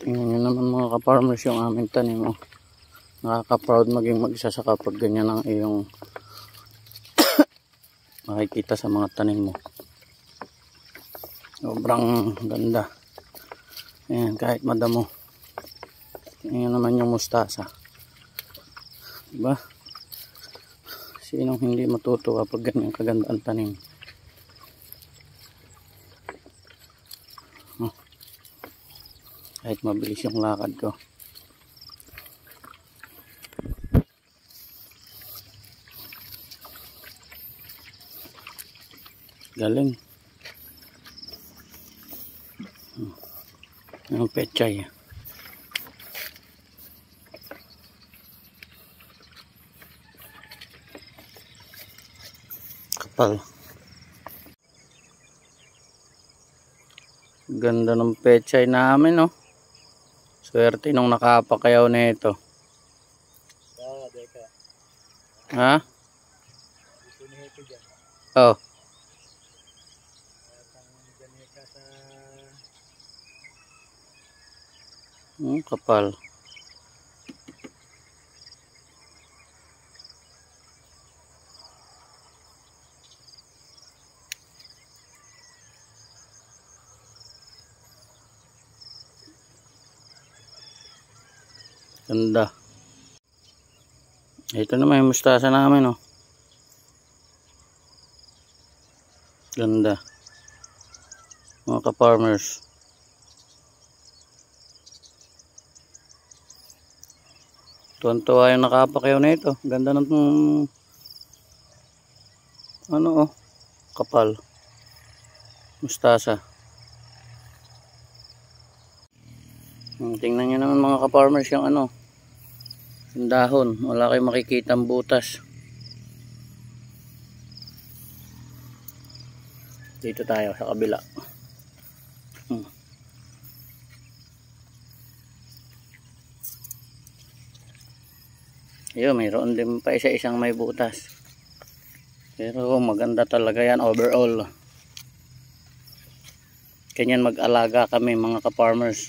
Tingnan nyo naman mga ka-farmers yung aming tanim. Oh. Nakaka-proud maging mag-isa kapag ganyan ang iyong makikita sa mga tanim mo. Sobrang ganda. Ayan, kahit madamo. Tingnan naman yung mustasa. Diba? Sinong hindi matutuwa pag ganyan kaganda ang tanim? Oh. Kahit mabilis yung lakad ko. Galing. Ang pechay. Kapal. Ganda ng pechay namin, no? Swerte nung nakapakayaw na ito. Ha? Oh. Kapal. Ganda. Ito naman yung mustasa namin, oh. Ganda. Mga ka-farmers. Tuwan-tuwa yung nakapakayaw na ito. Ganda ng ano, oh, kapal. Mustasa. Tingnan nyo naman mga ka-farmers yung ano, yung dahon. Wala kayong makikitang butas. Dito tayo sa kabila. Ayun, mayroon din pa isa-isang may butas. Pero maganda talaga yan overall. Ganyan mag-alaga kami mga ka-farmers.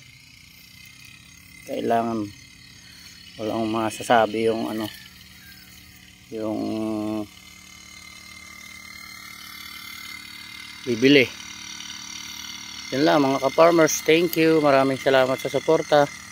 Kailangan walang masasabi yung ano, yung bibili. Yan lang mga ka-farmers. Thank you. Maraming salamat sa suporta.